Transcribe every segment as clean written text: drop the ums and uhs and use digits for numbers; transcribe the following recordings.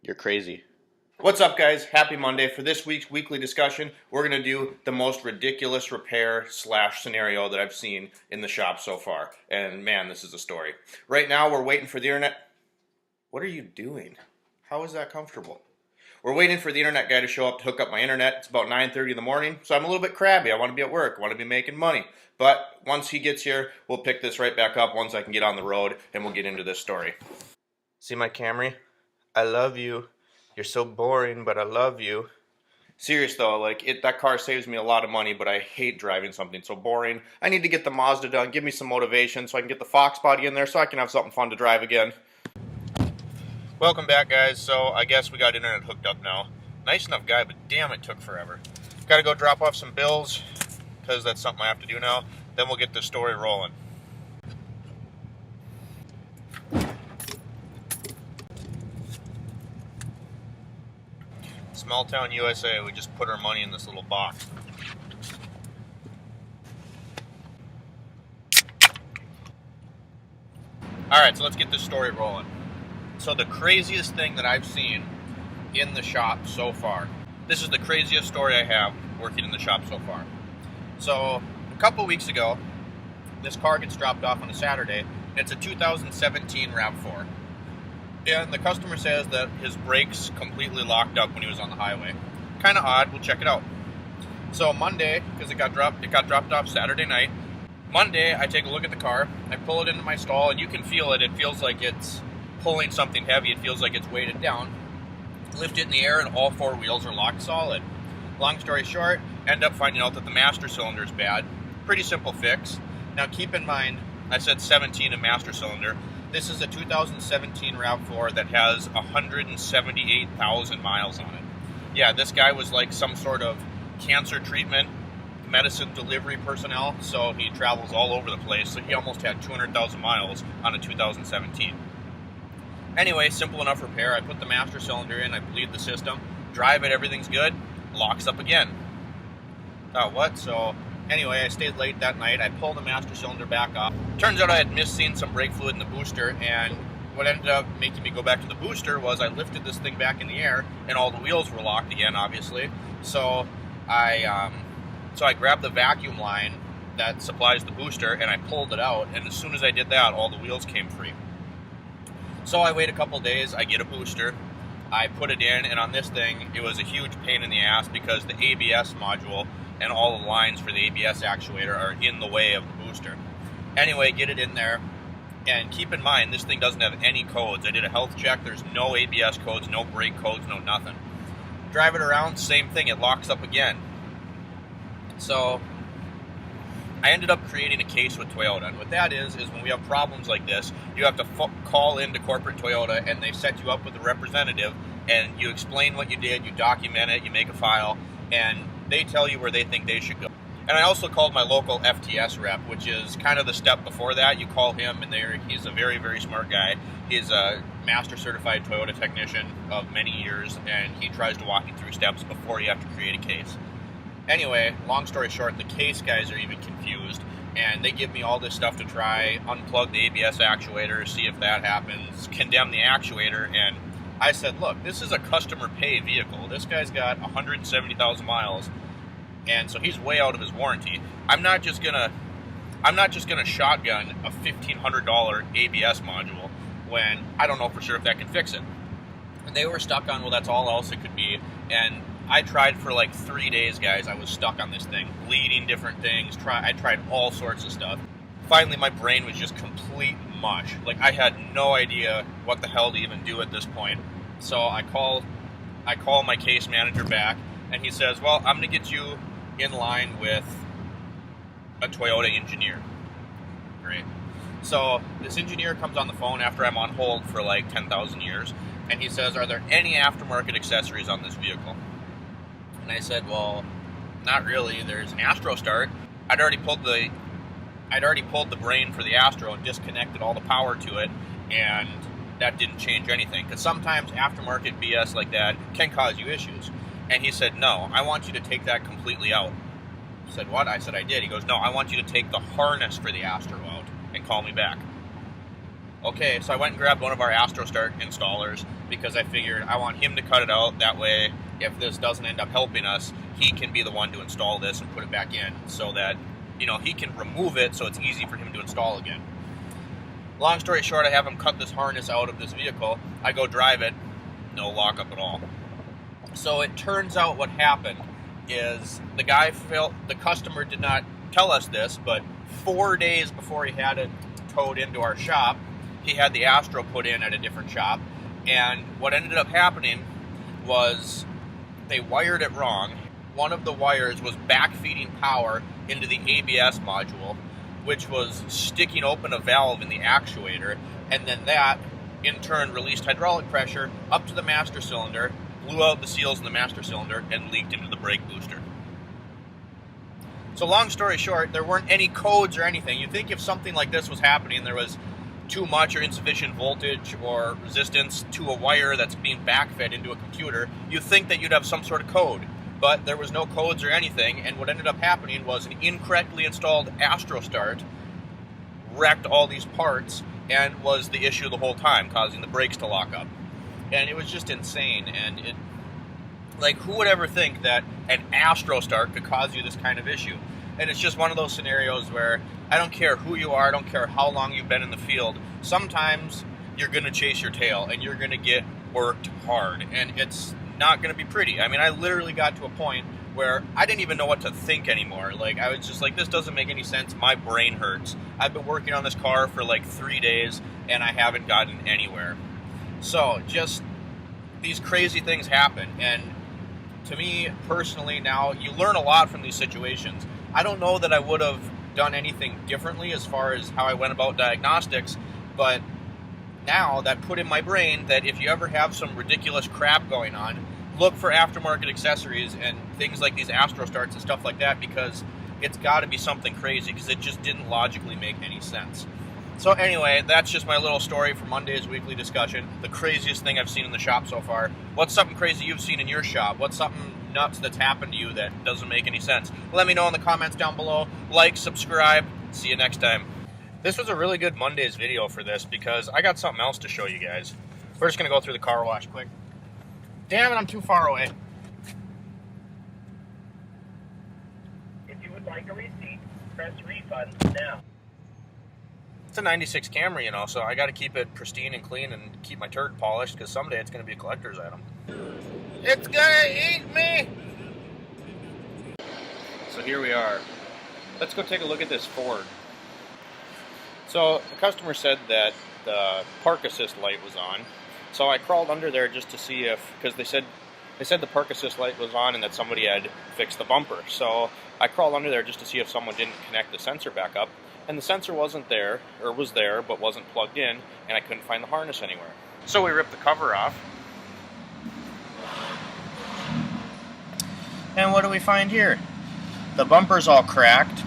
You're crazy. What's up, guys? Happy Monday. For this week's weekly discussion, we're going to do the most ridiculous repair slash scenario that I've seen in the shop so far. And man, this is a story. Right now, we're waiting for the internet. What are you doing? How is that comfortable? We're waiting for the internet guy to show up to hook up my internet. It's about 9:30 in the morning, so I'm a little bit crabby. I want to be at work. I want to be making money. But once he gets here, we'll pick this right back up once I can get on the road, and we'll get into this story. See my Camry? I love you. You're so boring, but I love you. Serious though, that car saves me a lot of money, but I hate driving something so boring. I need to get the Mazda done, give me some motivation so I can get the Fox body in there so I can have something fun to drive again. Welcome back, guys. So I guess we got internet hooked up now. Nice enough guy, but damn, it took forever. Gotta go drop off some bills, because that's something I have to do now. Then we'll get the story rolling. Small town USA, we just put our money in this little box. Alright, so let's get this story rolling. So the craziest thing that I've seen in the shop so far. This is the craziest story I have working in the shop so far. So a couple weeks ago, this car gets dropped off on a Saturday. It's a 2017 RAV4. And the customer says that his brakes completely locked up when he was on the highway. Kind of odd. We'll check it out. So Monday, because it got dropped off Saturday night. Monday, I take a look at the car. I pull it into my stall, and you can feel it. It feels like it's pulling something heavy. It feels like it's weighted down. Lift it in the air, and all four wheels are locked solid. Long story short, end up finding out that the master cylinder is bad. Pretty simple fix. Now keep in mind, I said 17 in master cylinder. This is a 2017 RAV4 that has 178,000 miles on it. Yeah, this guy was like some sort of cancer treatment, medicine delivery personnel, so he travels all over the place. So he almost had 200,000 miles on a 2017. Anyway, simple enough repair. I put the master cylinder in, I bleed the system, drive it, everything's good, locks up again. Thought, what? So anyway, I stayed late that night. I pulled the master cylinder back off. Turns out I had misseen some brake fluid in the booster, and what ended up making me go back to the booster was I lifted this thing back in the air, and all the wheels were locked again, obviously. So I grabbed the vacuum line that supplies the booster, and I pulled it out, and as soon as I did that, all the wheels came free. So I wait a couple days, I get a booster, I put it in, and on this thing, it was a huge pain in the ass because the ABS module and all the lines for the ABS actuator are in the way of the booster. Anyway, get it in there, and keep in mind, this thing doesn't have any codes. I did a health check, there's no ABS codes, no brake codes, no nothing. Drive it around, same thing, it locks up again. So I ended up creating a case with Toyota, and what that is when we have problems like this, you have to call into corporate Toyota, and they set you up with a representative, and you explain what you did, you document it, you make a file, and they tell you where they think they should go. And I also called my local FTS rep, which is kind of the step before that. You call him, and he's a very, very smart guy. He's a master certified Toyota technician of many years, and he tries to walk you through steps before you have to create a case. Anyway, long story short, the case guys are even confused, and they give me all this stuff to try, unplug the ABS actuator, see if that happens, condemn the actuator, and I said, look, this is a customer pay vehicle. This guy's got 170,000 miles, and so he's way out of his warranty. I'm not just gonna shotgun a $1,500 ABS module when I don't know for sure if that can fix it. And they were stuck on, well, that's all else it could be, and I tried for like 3 days, guys. I was stuck on this thing, bleeding different things. I tried all sorts of stuff. Finally, my brain was just complete mush. Like, I had no idea what the hell to even do at this point. So I call my case manager back, and he says, well, I'm going to get you in line with a Toyota engineer. Great. So this engineer comes on the phone after I'm on hold for like 10,000 years, and he says, are there any aftermarket accessories on this vehicle? And I said, well, not really. There's an Astro start. I'd already pulled the brain for the Astro and disconnected all the power to it, and that didn't change anything. Because sometimes aftermarket BS like that can cause you issues. And he said, no, I want you to take that completely out. I said, what? I said, I did. He goes, no, I want you to take the harness for the Astro out and call me back. Okay, so I went and grabbed one of our AstroStart installers because I figured I want him to cut it out. That way, if this doesn't end up helping us, he can be the one to install this and put it back in so that, you know, he can remove it so it's easy for him to install again. Long story short, I have him cut this harness out of this vehicle. I go drive it, no lockup at all. So it turns out what happened is the customer did not tell us this, but 4 days before he had it towed into our shop, he had the Astro put in at a different shop, and what ended up happening was they wired it wrong. One of the wires was backfeeding power into the ABS module, which was sticking open a valve in the actuator, and then that in turn released hydraulic pressure up to the master cylinder, blew out the seals in the master cylinder, and leaked into the brake booster. So long story short, there weren't any codes or anything. You'd think if something like this was happening, there was too much or insufficient voltage or resistance to a wire that's being backfed into a computer, you'd think that you'd have some sort of code. But there was no codes or anything, and what ended up happening was an incorrectly installed AstroStart wrecked all these parts and was the issue the whole time, causing the brakes to lock up. And it was just insane, and it, like, who would ever think that an AstroStart could cause you this kind of issue? And it's just one of those scenarios where I don't care who you are, I don't care how long you've been in the field, sometimes you're going to chase your tail and you're going to get worked hard, and it's not going to be pretty. I mean, I literally got to a point where I didn't even know what to think anymore. Like, I was just like, this doesn't make any sense, my brain hurts. I've been working on this car for like 3 days and I haven't gotten anywhere. So, just these crazy things happen, and to me personally now, you learn a lot from these situations. I don't know that I would have done anything differently as far as how I went about diagnostics, but now that put in my brain that if you ever have some ridiculous crap going on, look for aftermarket accessories and things like these AstroStarts and stuff like that, because it's got to be something crazy, because it just didn't logically make any sense. So anyway, that's just my little story for Monday's weekly discussion. The craziest thing I've seen in the shop so far. What's something crazy you've seen in your shop? What's something nuts that's happened to you that doesn't make any sense? Let me know in the comments down below. Like, subscribe. See you next time. This was a really good Monday's video for this because I got something else to show you guys. We're just going to go through the car wash quick. Damn it, I'm too far away. If you would like a receipt, press refund now. It's a 96 Camry, you know, so I got to keep it pristine and clean and keep my turd polished, because someday it's going to be a collector's item. It's gonna eat me! So here we are. Let's go take a look at this Ford. So the customer said that the park assist light was on. So I crawled under there just to see if, because they said the park assist light was on and that somebody had fixed the bumper. So I crawled under there just to see if someone didn't connect the sensor back up. And the sensor wasn't there, or was there, but wasn't plugged in, and I couldn't find the harness anywhere. So we ripped the cover off. And what do we find here? The bumper's all cracked.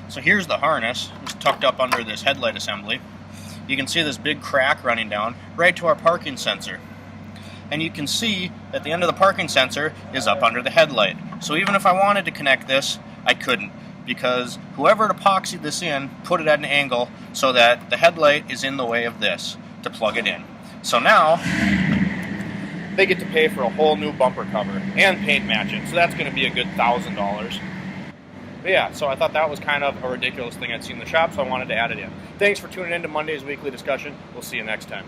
So here's the harness. It's tucked up under this headlight assembly. You can see this big crack running down right to our parking sensor. And you can see that the end of the parking sensor is up under the headlight. So even if I wanted to connect this, I couldn't, because whoever epoxied this in put it at an angle so that the headlight is in the way of this to plug it in. So now they get to pay for a whole new bumper cover and paint match it. So that's going to be a good $1,000. But yeah, so I thought that was kind of a ridiculous thing I'd seen in the shop, so I wanted to add it in. Thanks for tuning in to Monday's weekly discussion. We'll see you next time.